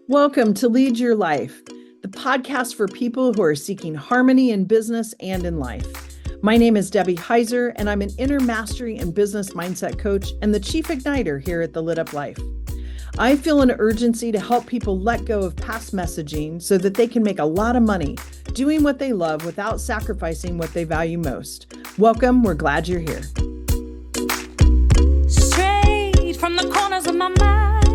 Welcome to Lead Your Life, the podcast for people who are seeking harmony in business and in life. My name is Debbie Heiser, and I'm an inner mastery and business mindset coach and the chief igniter here at the Lit Up Life. I feel an urgency to help people let go of past messaging so that they can make a lot of money doing what they love without sacrificing what they value most. Welcome. We're glad you're here. Straight from the corners of my mind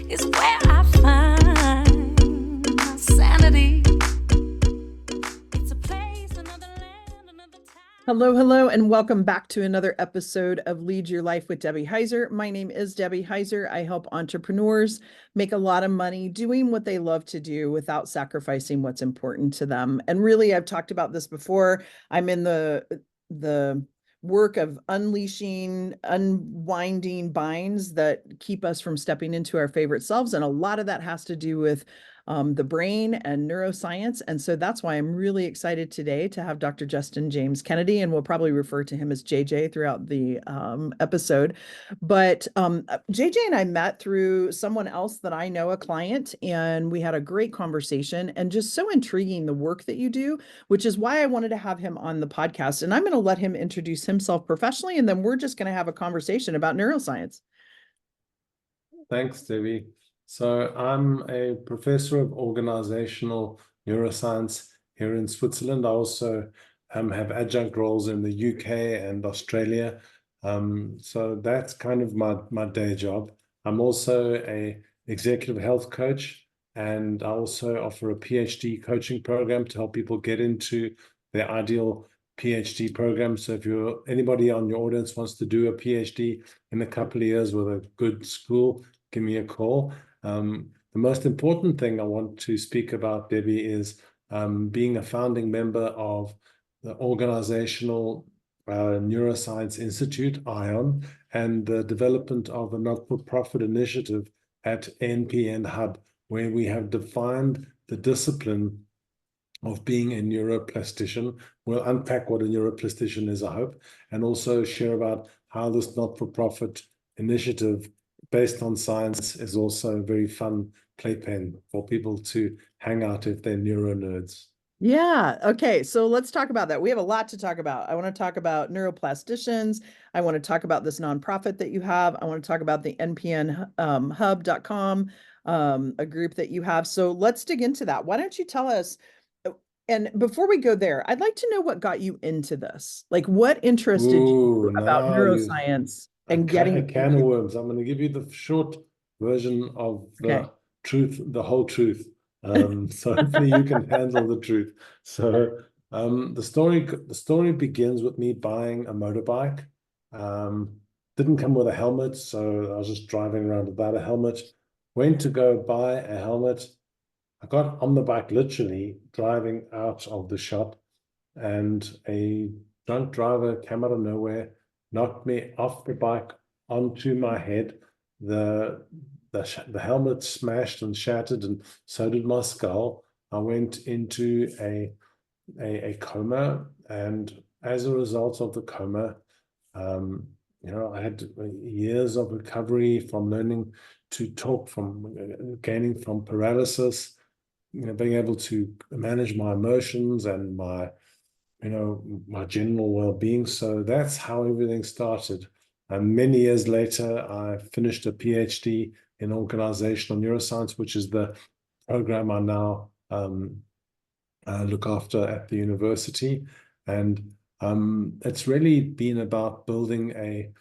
is where I find my sanity. It's a place, another land, another time. Hello, and welcome back to another episode of Lead Your Life with Debbie Heiser. My name is Debbie Heiser. I help entrepreneurs make a lot of money doing what they love to do without sacrificing what's important to them. And really, I've talked about this before. I'm in the work of unleashing, unwinding binds that keep us from stepping into our favorite selves. And a lot of that has to do with the brain and neuroscience. And so that's why I'm really excited today to have Dr. Justin James Kennedy, and we'll probably refer to him as JJ throughout the episode. But JJ and I met through someone else that I know, a client, and we had a great conversation, and just so intriguing the work that you do, which is why I wanted to have him on the podcast. And I'm going to let him introduce himself professionally, and then we're just going to have a conversation about neuroscience. Thanks, Debbie. So I'm a professor of organizational neuroscience here in Switzerland. I also have adjunct roles in the UK and Australia. So that's kind of my day job. I'm also a executive health coach, and I also offer a PhD coaching program to help people get into their ideal PhD program. So if anybody on your audience wants to do a PhD in a couple of years with a good school, give me a call. The most important thing I want to speak about, Debbie, is being a founding member of the Organizational Neuroscience Institute, ION, and the development of a not-for-profit initiative at NPN Hub, where we have defined the discipline of being a neuroplastician. We'll unpack what a neuroplastician is, I hope, and also share about how this not-for-profit initiative based on science is also a very fun playpen for people to hang out if they're neuro nerds. Yeah. Okay. So let's talk about that. We have a lot to talk about. I want to talk about neuroplasticians. I want to talk about this nonprofit that you have. I want to talk about the npnhub.com, a group that you have. So let's dig into that. Why don't you tell us? And before we go there, I'd like to know what got you into this. Like, what interested you about neuroscience and getting a can of worms. I'm going to give you the short version of the truth, the whole truth. So hopefully you can handle the truth. So the story begins with me buying a motorbike. Didn't come with a helmet, so I was just driving around without a helmet. Went to go buy a helmet. I got on the bike, literally driving out of the shop, and a drunk driver came out of nowhere, knocked me off the bike onto my head. The helmet smashed and shattered, and so did my skull. I went into a coma, and as a result of the coma, I had years of recovery from learning to talk, from gaining from paralysis, being able to manage my emotions and my general well-being. So that's how everything started. And many years later, I finished a PhD in organizational neuroscience, which is the program I now look after at the university. And it's really been about building a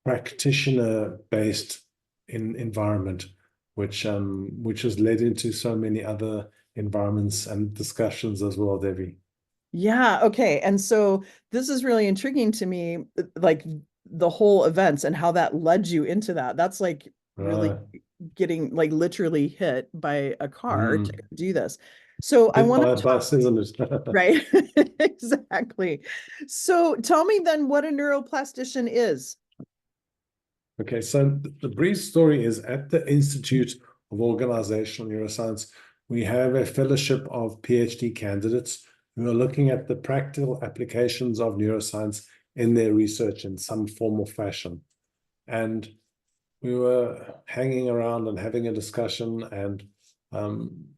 practitioner-based environment, which has led into so many other environments and discussions as well, Debbie. Yeah. Okay. And so this is really intriguing to me, like the whole events and how that led you into that. That's like really getting like literally hit by a car to do this. So I want to bus, isn't it? Right. Exactly. So tell me then what a neuroplastician is. Okay, so the brief story is at the Institute of Organizational Neuroscience, we have a fellowship of PhD candidates who are looking at the practical applications of neuroscience in their research in some form or fashion. And we were hanging around and having a discussion, and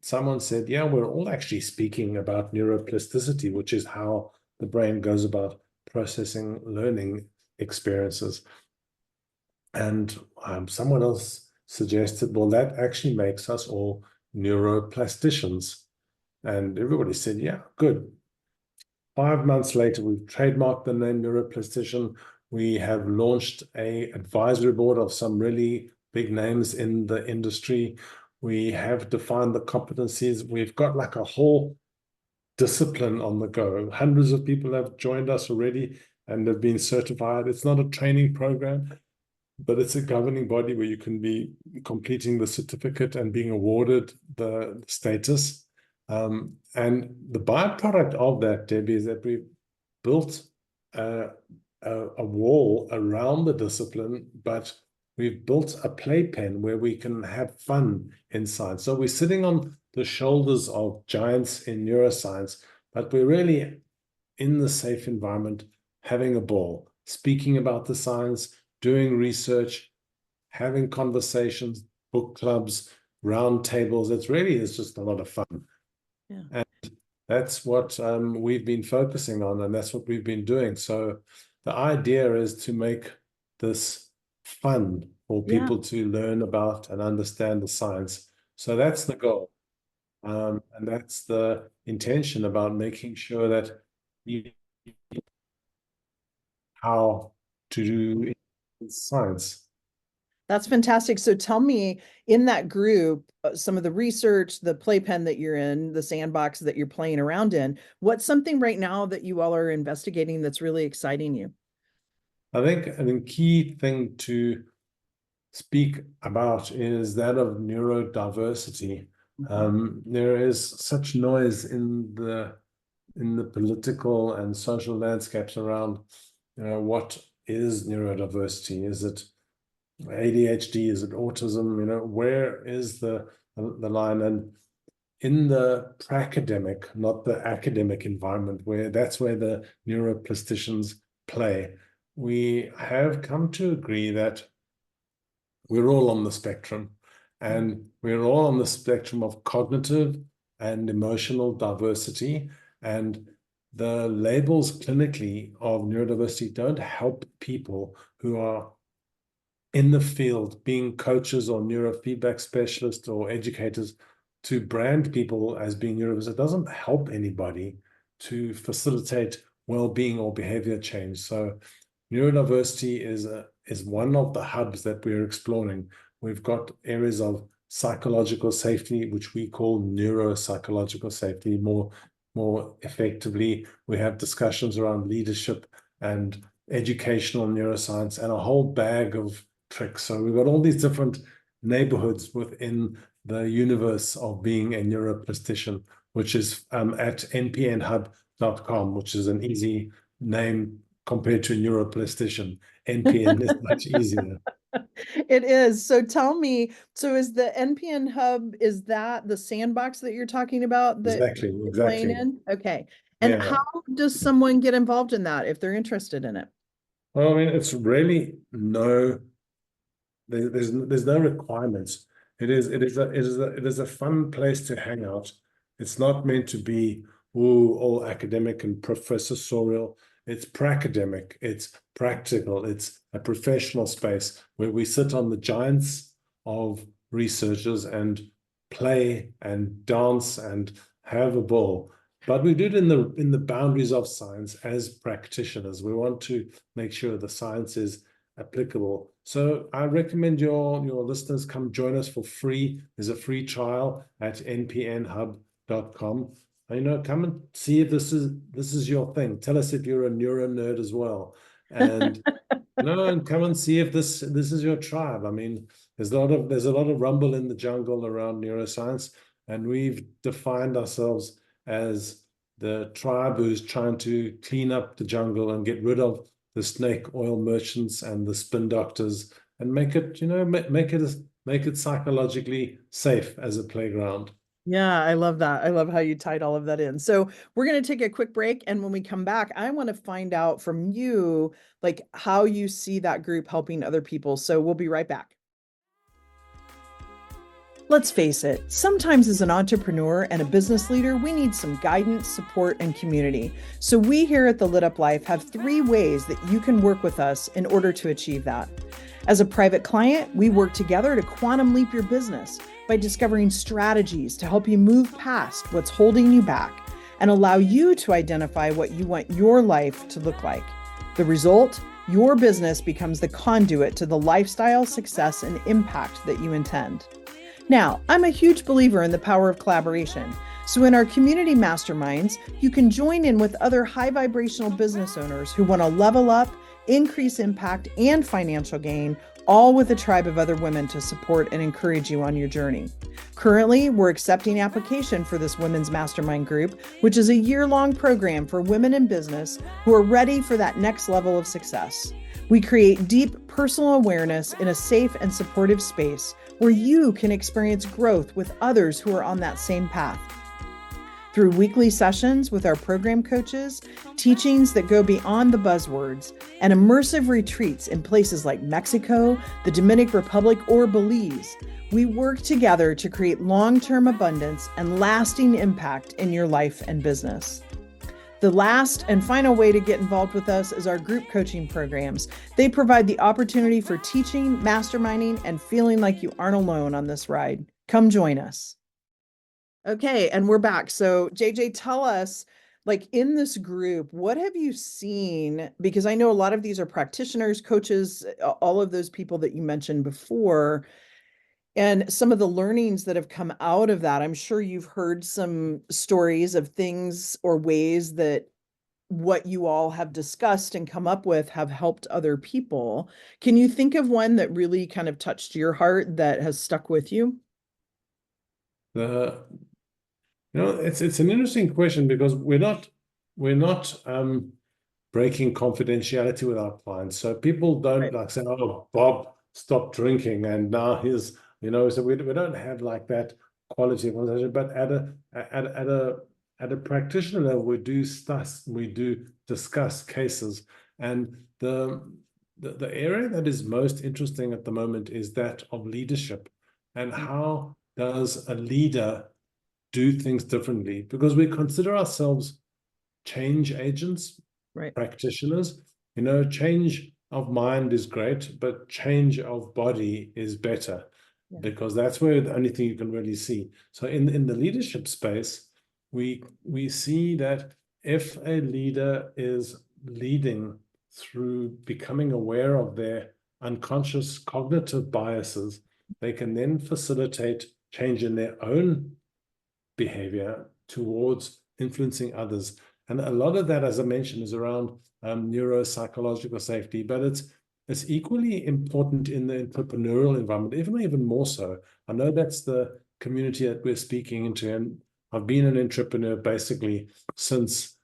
someone said, yeah, we're all actually speaking about neuroplasticity, which is how the brain goes about processing learning experiences. And someone else suggested, well, that actually makes us all neuroplasticians. And everybody said, yeah, good. 5 months later, we've trademarked the name neuroplastician. We have launched a advisory board of some really big names in the industry. We have defined the competencies. We've got like a whole discipline on the go. Hundreds of people have joined us already and have been certified. It's not a training program, but it's a governing body where you can be completing the certificate and being awarded the status. And the byproduct of that, Debbie, is that we built a wall around the discipline, but we've built a playpen where we can have fun inside. So we're sitting on the shoulders of giants in neuroscience, but we're really in the safe environment, having a ball, speaking about the science, doing research, having conversations, book clubs, round tables. It really is just a lot of fun. Yeah. And that's what we've been focusing on, and that's what we've been doing. So the idea is to make this fun for people to learn about and understand the science. So that's the goal. And that's the intention about making sure that you how to do science. That's fantastic. So tell me, in that group, some of the research, the playpen that you're in, the sandbox that you're playing around in, what's something right now that you all are investigating that's really exciting you? I think a key thing to speak about is that of neurodiversity. There is such noise in the political and social landscapes around, what is neurodiversity? Is it ADHD? Is it autism? Where is the line? And in the pracademic, not the academic environment, that's where the neuroplasticians play, we have come to agree that we're all on the spectrum, and we're all on the spectrum of cognitive and emotional diversity. And the labels clinically of neurodiversity don't help people who are in the field, being coaches or neurofeedback specialists or educators, to brand people as being neurodiverse. It doesn't help anybody to facilitate well-being or behavior change. So neurodiversity is one of the hubs that we're exploring. We've got areas of psychological safety, which we call neuropsychological safety more effectively. We have discussions around leadership and educational neuroscience and a whole bag of tricks. So we've got all these different neighborhoods within the universe of being a neuroplastician, which is at npnhub.com, which is an easy name compared to neuroplastician. NPN is much easier. It is. So tell me, so is the NPN hub, is that the sandbox that you're talking about that you're playing in? Okay. And Yeah. how does someone get involved in that if they're interested in it? Well, I mean, it's really there's no requirements. It is a fun place to hang out. It's not meant to be all academic and professorial. It's pracademic, it's practical, it's a professional space where we sit on the giants of researchers and play and dance and have a ball. But we do it in the boundaries of science as practitioners. We want to make sure the science is applicable. So I recommend your listeners come join us for free. There's a free trial at npnhub.com. Come and see if this is your thing. Tell us if you're a neuro nerd as well. And and come and see if this is your tribe. I mean, there's a lot of rumble in the jungle around neuroscience, and we've defined ourselves as the tribe who's trying to clean up the jungle and get rid of the snake oil merchants and the spin doctors, and make it psychologically safe as a playground. Yeah, I love that. I love how you tied all of that in. So we're going to take a quick break. And when we come back, I want to find out from you, like how you see that group helping other people. So we'll be right back. Let's face it, sometimes as an entrepreneur and a business leader, we need some guidance, support, and community. So we here at The Lit Up Life have 3 ways that you can work with us in order to achieve that. As a private client, we work together to quantum leap your business by discovering strategies to help you move past what's holding you back and allow you to identify what you want your life to look like. The result? Your business becomes the conduit to the lifestyle, success, and impact that you intend. Now, I'm a huge believer in the power of collaboration. So in our community masterminds, you can join in with other high vibrational business owners who want to level up, increase impact, and financial gain, all with a tribe of other women to support and encourage you on your journey. Currently, we're accepting application for this women's mastermind group, which is a year-long program for women in business who are ready for that next level of success. We create deep personal awareness in a safe and supportive space where you can experience growth with others who are on that same path. Through weekly sessions with our program coaches, teachings that go beyond the buzzwords, and immersive retreats in places like Mexico, the Dominican Republic, or Belize, we work together to create long-term abundance and lasting impact in your life and business. The last and final way to get involved with us is our group coaching programs. They provide the opportunity for teaching, masterminding, and feeling like you aren't alone on this ride. Come join us. Okay, and we're back. So JJ, tell us, like in this group, what have you seen? Because I know a lot of these are practitioners, coaches, all of those people that you mentioned before. And some of the learnings that have come out of that, I'm sure you've heard some stories of things or ways that what you all have discussed and come up with have helped other people. Can you think of one that really kind of touched your heart that has stuck with you? It's an interesting question because we're not breaking confidentiality with our clients. So people don't like say, "Oh, Bob stopped drinking, and now he's." So we don't have like that quality of conversation, but at a practitioner level, we do discuss cases, and the area that is most interesting at the moment is that of leadership, and how does a leader do things differently? Because we consider ourselves change agents, practitioners. Change of mind is great, but change of body is better. Because that's where the only thing you can really see. So in the leadership space, we see that if a leader is leading through becoming aware of their unconscious cognitive biases, they can then facilitate change in their own behavior towards influencing others. And a lot of that, as I mentioned, is around neuropsychological safety, but it's equally important in the entrepreneurial environment, even more so. I know that's the community that we're speaking into, and I've been an entrepreneur basically since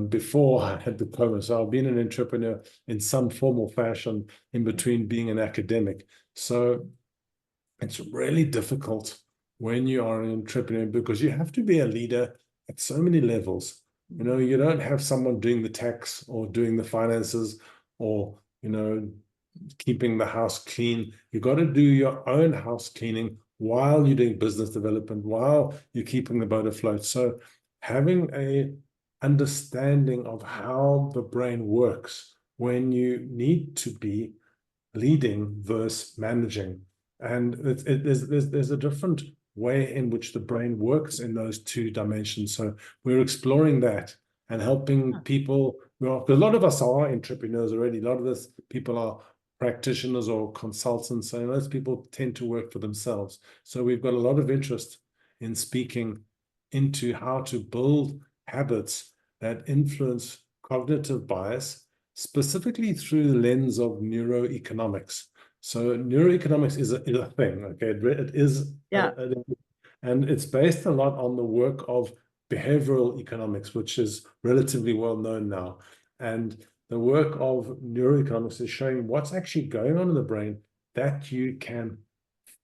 before I had the diploma. So I've been an entrepreneur in some form or fashion in between being an academic. So it's really difficult when you are an entrepreneur because you have to be a leader at so many levels. You don't have someone doing the tax or doing the finances or, keeping the house clean. You got to do your own house cleaning while you're doing business development, while you're keeping the boat afloat. So having a understanding of how the brain works when you need to be leading versus managing. And there's a different way in which the brain works in those 2 dimensions. So we're exploring that and helping people. Well, a lot of us are entrepreneurs already. A lot of us people are practitioners or consultants, and most people tend to work for themselves. So we've got a lot of interest in speaking into how to build habits that influence cognitive bias, specifically through the lens of neuroeconomics. So neuroeconomics is a thing, okay? It is, and it's based a lot on the work of behavioral economics, which is relatively well known now. And the work of neuroeconomics is showing what's actually going on in the brain that you can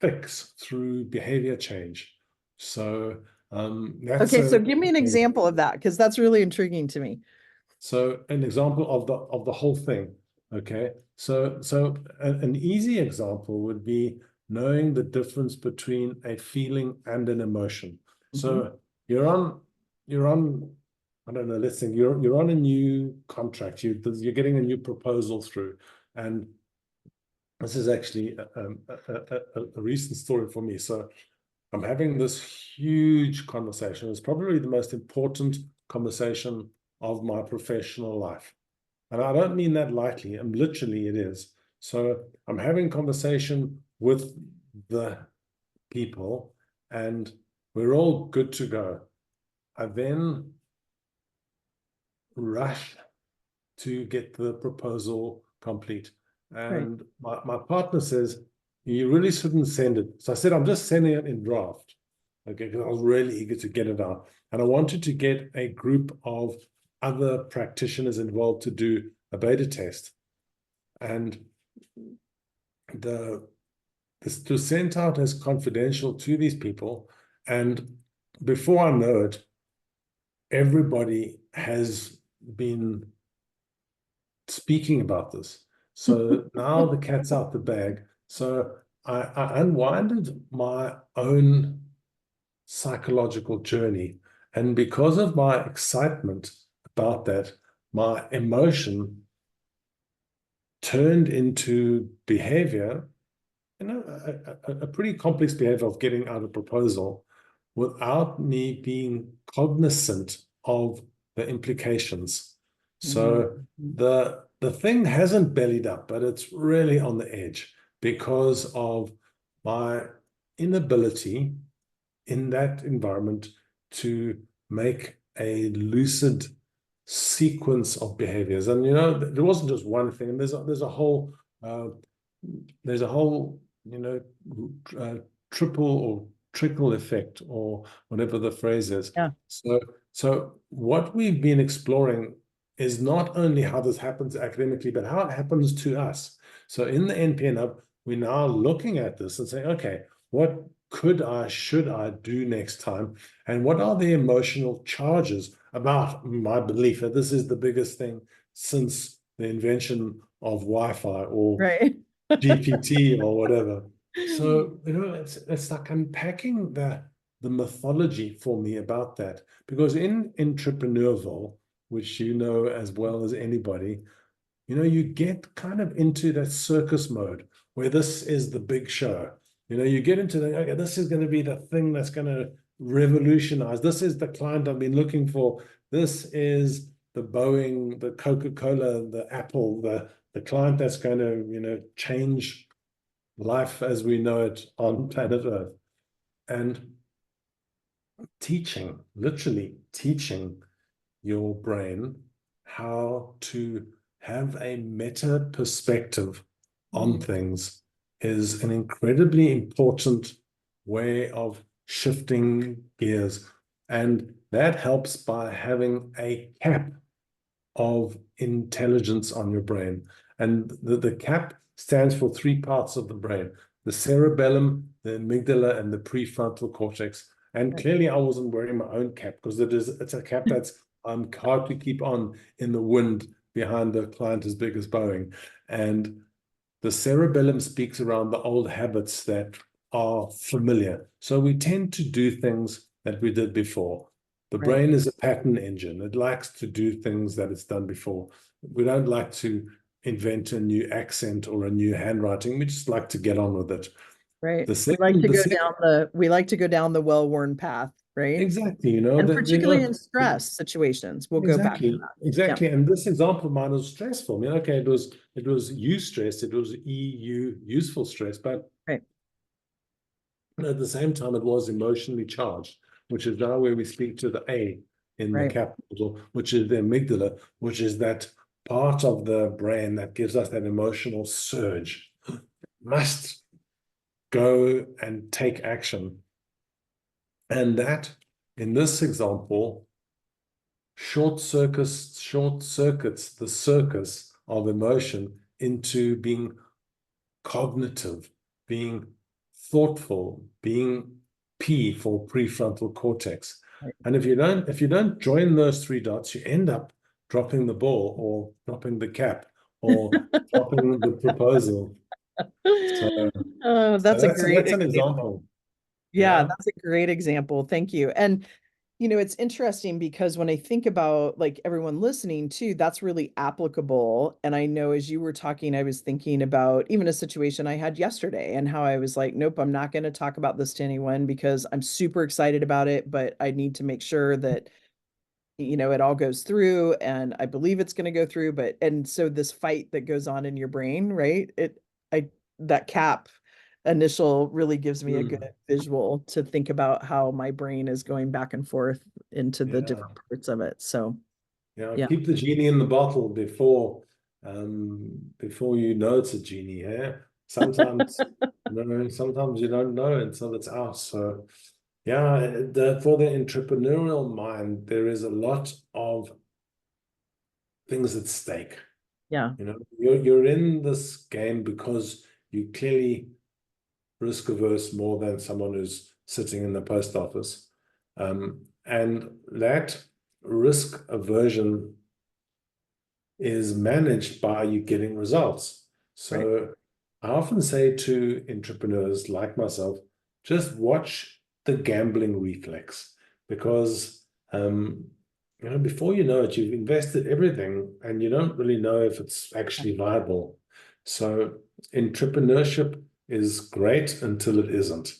fix through behavior change. So that's okay. So give me an example of that, because that's really intriguing to me. So an example of the whole thing. Okay. So an easy example would be knowing the difference between a feeling and an emotion. So you're on, I don't know, let's think you're on a new contract, you're getting a new proposal through. And this is actually a recent story for me. So I'm having this huge conversation. It's probably the most important conversation of my professional life. And I don't mean that lightly, and literally it is. So I'm having conversation with the people and we're all good to go. I then rush to get the proposal complete. And my partner says, you really shouldn't send it. So I said, I'm just sending it in draft. Okay, because I was really eager to get it out. And I wanted to get a group of other practitioners involved to do a beta test. And this was sent out as confidential to these people. And before I know it, everybody has been speaking about this. So now the cat's out the bag. So I unwinded my own psychological journey. And because of my excitement about that, my emotion turned into behavior, a pretty complex behavior of getting out a proposal without me being cognizant of the implications. So the thing hasn't bellied up, but it's really on the edge because of my inability in that environment to make a lucid sequence of behaviors. And there wasn't just one thing. There's a whole triple or trickle effect, or whatever the phrase is. Yeah. So what we've been exploring is not only how this happens academically, but how it happens to us. So in the NPN Hub, we're now looking at this and saying, okay, what should I do next time? And what are the emotional charges about my belief that this is the biggest thing since the invention of Wi-Fi or GPT or whatever? So, it's like unpacking the mythology for me about that, because in Entrepreneurville, which you know as well as anybody, you get kind of into that circus mode where this is the big show. You get into okay, this is going to be the thing that's going to revolutionize. This is the client I've been looking for. This is the Boeing, the Coca-Cola, the Apple, the client that's going to, change life as we know it on planet Earth. And literally teaching your brain how to have a meta perspective on things is an incredibly important way of shifting gears. And that helps by having a cap of intelligence on your brain. And the cap stands for 3 parts of the brain: the cerebellum, the amygdala, and the prefrontal cortex. And clearly I wasn't wearing my own cap, because it's a cap that's hard to keep on in the wind behind the client as big as Boeing. And the cerebellum speaks around the old habits that are familiar. So we tend to do things that we did before. The brain is a pattern engine. It likes to do things that it's done before. We don't like to invent a new accent or a new handwriting. We just like to get on with it. Right. We like to go down the well-worn path, right? Exactly. And particularly in stress situations, we'll go back to that. Exactly. Yeah. And this example of mine was stressful. I mean, okay, it was eustress, it was useful stress, but at the same time, it was emotionally charged, which is now where we speak to the A in the capital, which is the amygdala, which is that part of the brain that gives us that emotional surge. Must go and take action. And that, in this example, short circuits the circus of emotion into being cognitive, being thoughtful, being P for prefrontal cortex. And if you don't join those 3 dots, you end up dropping the ball, or dropping the cap, or dropping the proposal. So, Oh, so that's a great that's an example. example. Yeah, Yeah. that's a great example. Thank you. And it's interesting because when I think about like everyone listening too, that's really applicable. And I know as you were talking, I was thinking about even a situation I had yesterday and how I was like, nope, I'm not going to talk about this to anyone because I'm super excited about it, but I need to make sure that it all goes through and I believe it's going to go through, but and so this fight that goes on in your brain, right? I that cap initial really gives me a good Mm. visual to think about how my brain is going back and forth into the Yeah. different parts of it. So, Yeah. yeah. Keep the genie in the bottle before you know it's a genie. Yeah. Sometimes, sometimes you don't know until it's out. So yeah, for the entrepreneurial mind, there is a lot of things at stake. Yeah. You're in this game because you clearly risk averse more than someone who's sitting in the post office. And that risk aversion is managed by you getting results. Right. So I often say to entrepreneurs like myself, just watch the gambling reflex because before you know it, you've invested everything and you don't really know if it's actually viable. So entrepreneurship is great until it isn't.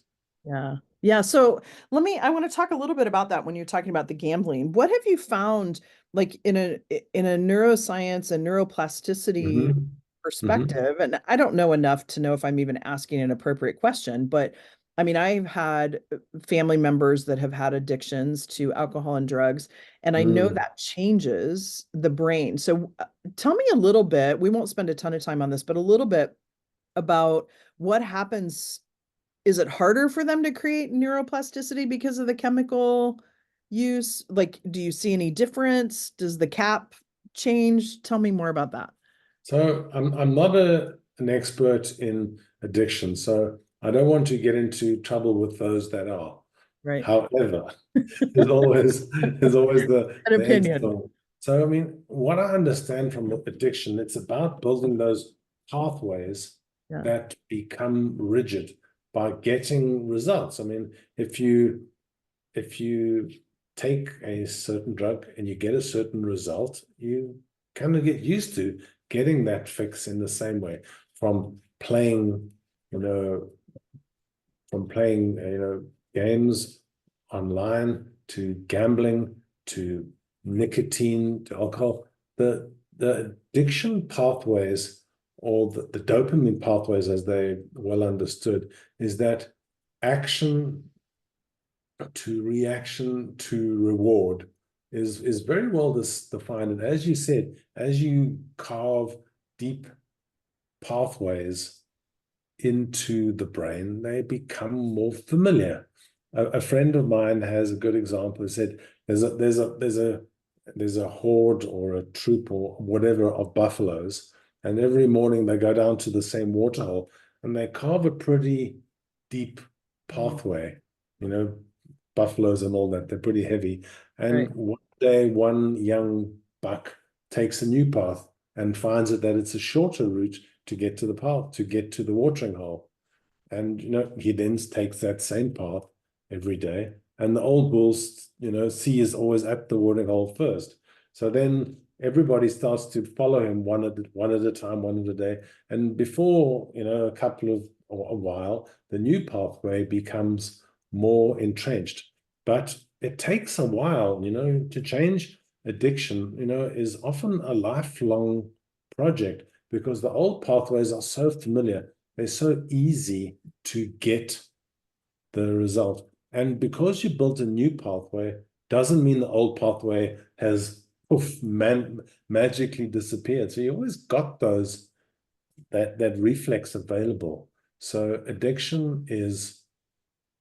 Yeah. Yeah. So I want to talk a little bit about that when you're talking about the gambling. What have you found like in a neuroscience and neuroplasticity Hmm. Hmm. perspective? And I don't know enough to know if I'm even asking an appropriate question, but I mean, I've had family members that have had addictions to alcohol and drugs, and I know Mm. that changes the brain. So tell me a little bit, we won't spend a ton of time on this, but a little bit about what happens. Is it harder for them to create neuroplasticity because of the chemical use? Like, do you see any difference? Does the cap change? Tell me more about that. So I'm not an expert in addiction, so I don't want to get into trouble with those that are. Right. However, there's always An the edge opinion. zone. So I mean, what I understand from addiction, it's about building those pathways Yeah. that become rigid by getting results. I mean, if you take a certain drug and you get a certain result, you kind of get used to getting that fix in the same way from playing, you know, games online to gambling to nicotine to alcohol. The addiction pathways or the dopamine pathways, as they well understood, is that action to reaction to reward is very well defined. And as you said, as you carve deep pathways into the brain, they become more familiar. A friend of mine has a good example. He said there's a horde or a troop or whatever of buffaloes, and every morning they go down to the same waterhole and they carve a pretty deep Mhm. pathway. You know, buffaloes and all that, they're pretty heavy. And Right. one day, one young buck takes a new path and finds that it's a shorter route to get to the path, to get to the watering hole. And he then takes that same path every day. And the old bulls, see is always at the watering hole first. So then everybody starts to follow him one at a time, one at a day. And before, a couple of or a while, the new pathway becomes more entrenched. But it takes a while, to change addiction, is often a lifelong project because the old pathways are so familiar. They're so easy to get the result. And because you built a new pathway, doesn't mean the old pathway has magically disappeared. So you always got that reflex available. So addiction is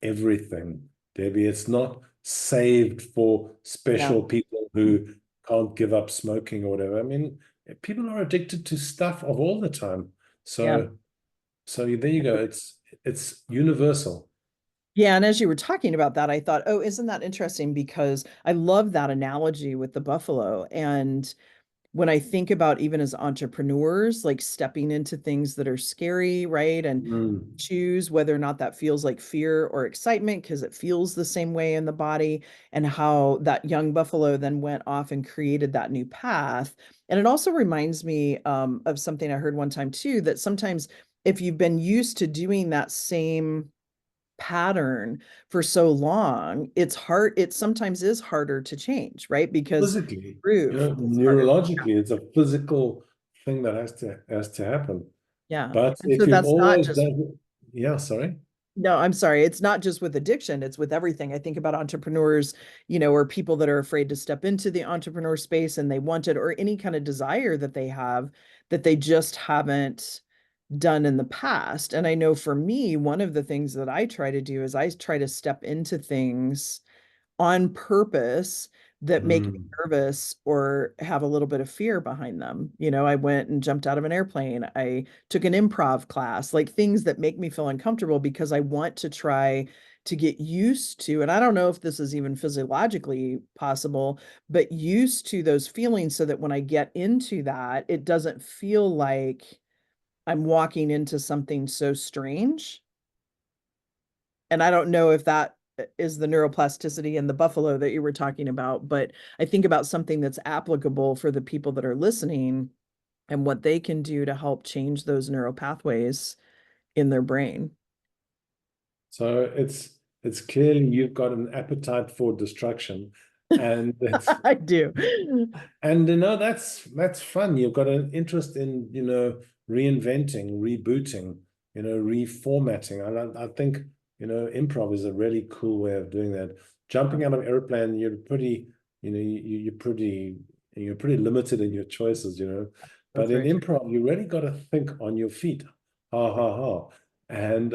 everything, Debbie. It's not saved for Yeah. special people who can't give up smoking or whatever. I mean, people are addicted to stuff of all the time. Yeah. So there you go. It's universal. Yeah, and as you were talking about that, I thought, oh, isn't that interesting? Because I love that analogy with the buffalo. And when I think about even as entrepreneurs, like stepping into things that are scary, right? And Mm. choose whether or not that feels like fear or excitement, because it feels the same way in the body, and how that young buffalo then went off and created that new path. And it also reminds me of something I heard one time too, that sometimes if you've been used to doing that same pattern for so long, it's hard, it sometimes is harder to change, right? Because Physically, proof is harder. neurologically, it's a physical thing that has to happen. Yeah. But And so if you've that's not always just, done, yeah, sorry. no, I'm sorry. It's not just with addiction, it's with everything. I think about entrepreneurs, or people that are afraid to step into the entrepreneur space and they want it, or any kind of desire that they have that they just haven't done in the past. And I know for me, one of the things that I try to do is I try to step into things on purpose that make me Mm. nervous or have a little bit of fear behind them. I went and jumped out of an airplane. I took an improv class, like things that make me feel uncomfortable because I want to try to get used to, and I don't know if this is even physiologically possible, but used to those feelings so that when I get into that, it doesn't feel like I'm walking into something so strange. And I don't know if that is the neuroplasticity in the buffalo that you were talking about, but I think about something that's applicable for the people that are listening and what they can do to help change those neural pathways in their brain. So it's clearly you've got an appetite for destruction, and it's I do. and that's fun. You've got an interest in reinventing, rebooting, reformatting. And I think improv is a really cool way of doing that. Jumping out of airplane, you're pretty you're pretty limited in your choices, That's but in very true. improv you really got to think on your feet. Ha ha ha. And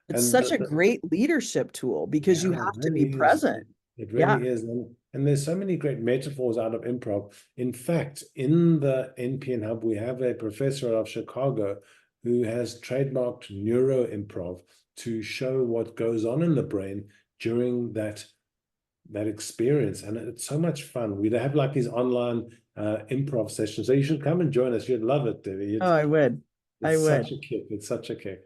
It's and such a great leadership tool because you yeah, it have to be really is. present. It Yeah. really is. And there's so many great metaphors out of improv. In fact, in the NPN Hub, we have a professor out of Chicago who has trademarked neuro improv to show what goes on in the brain during that experience. And it's so much fun. We have like these online improv sessions. So you should come and join us. You'd love it, Debbie. Oh, I would. I It's such would. a kick. It's such a kick.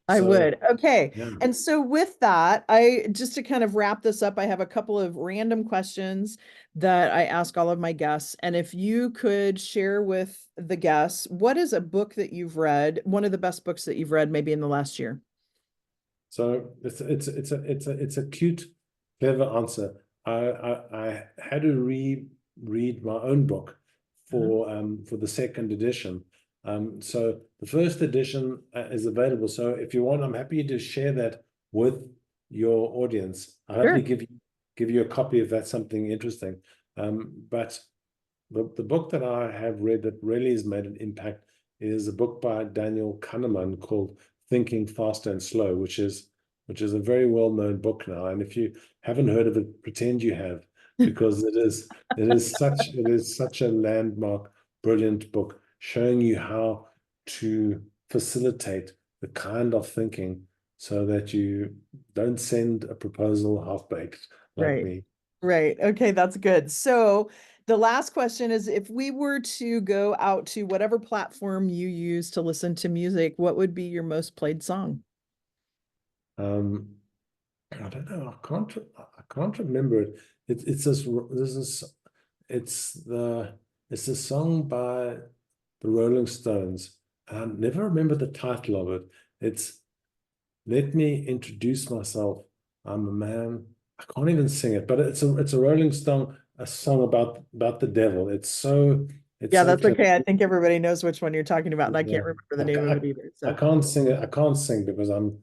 I So would. Okay. yeah. And so with that, I just to kind of wrap this up, I have a couple of random questions that I ask all of my guests. And if you could share with the guests, what is a book that you've read, one of the best books that you've read maybe in the last year? So it's a cute, clever answer. I had to reread my own book for the second edition. So the first edition is available. So if you want, I'm happy to share that with your audience. I'll happily Sure. give you a copy if that's something interesting. But the book that I have read that really has made an impact is a book by Daniel Kahneman called Thinking Fast and Slow, which is a very well-known book now. And if you haven't heard of it, pretend you have, because it is such a landmark, brilliant book showing you how to facilitate the kind of thinking so that you don't send a proposal half-baked like Right. me. Right. Okay, that's good. So the last question is if we were to go out to whatever platform you use to listen to music, what would be your most played song? Um, I don't know. I can't remember it. It's this is it's a song by the Rolling Stones. I never remember the title of it. It's Let Me Introduce Myself. I'm a Man. I can't even sing it, but it's a Rolling Stone, a song about the devil. It's Yeah, so that's clever. okay. I think everybody knows which one you're talking about, and I Yeah. can't remember the name of it either. I So can't sing it. I can't sing because I'm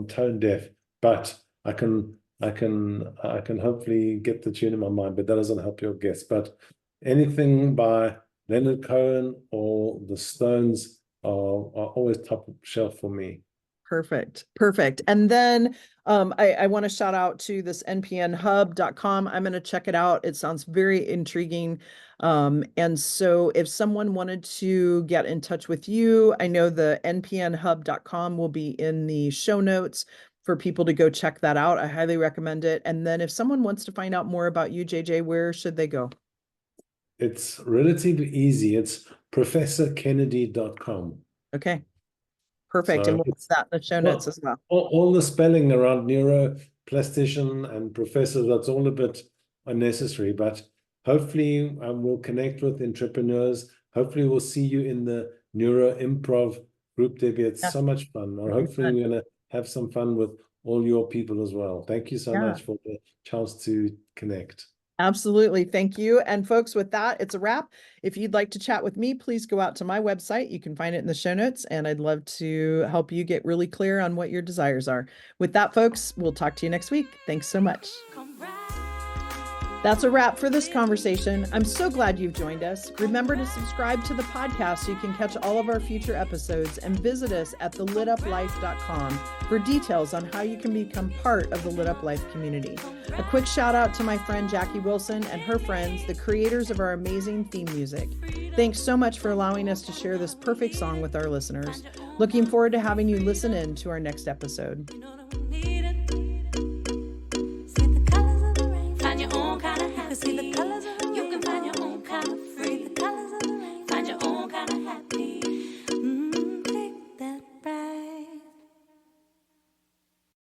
tone deaf, but I can hopefully get the tune in my mind, but that doesn't help your guess. But anything by Leonard Cohen or the Stones are always top shelf for me. perfect. Perfect. And then I want to shout out to this npnhub.com. I'm going to check it out. It sounds very intriguing. And so if someone wanted to get in touch with you, I know the npnhub.com will be in the show notes for people to go check that out. I highly recommend it. And then if someone wants to find out more about you, JJ, where should they go? It's relatively easy. It's professorkennedy.com. Okay. Perfect. So And we'll put that in the show notes as well. All the spelling around neuroplastician and professor, that's all a bit unnecessary, but hopefully we'll connect with entrepreneurs. Hopefully we'll see you in the Neuro Improv group, Debbie. It's so much fun. Or hopefully we're going to have some fun with all your people as well. Thank you so much for the chance to connect. Absolutely. Thank you. And folks, with that, it's a wrap. If you'd like to chat with me, please go out to my website. You can find it in the show notes, and I'd love to help you get really clear on what your desires are. With that, folks, we'll talk to you next week. Thanks so much. That's a wrap for this conversation. I'm so glad you've joined us. Remember to subscribe to the podcast so you can catch all of our future episodes, and visit us at thelituplife.com for details on how you can become part of the Lit Up Life community. A quick shout out to my friend Jackie Wilson and her friends, the creators of our amazing theme music. Thanks so much for allowing us to share this perfect song with our listeners. Looking forward to having you listen in to our next episode.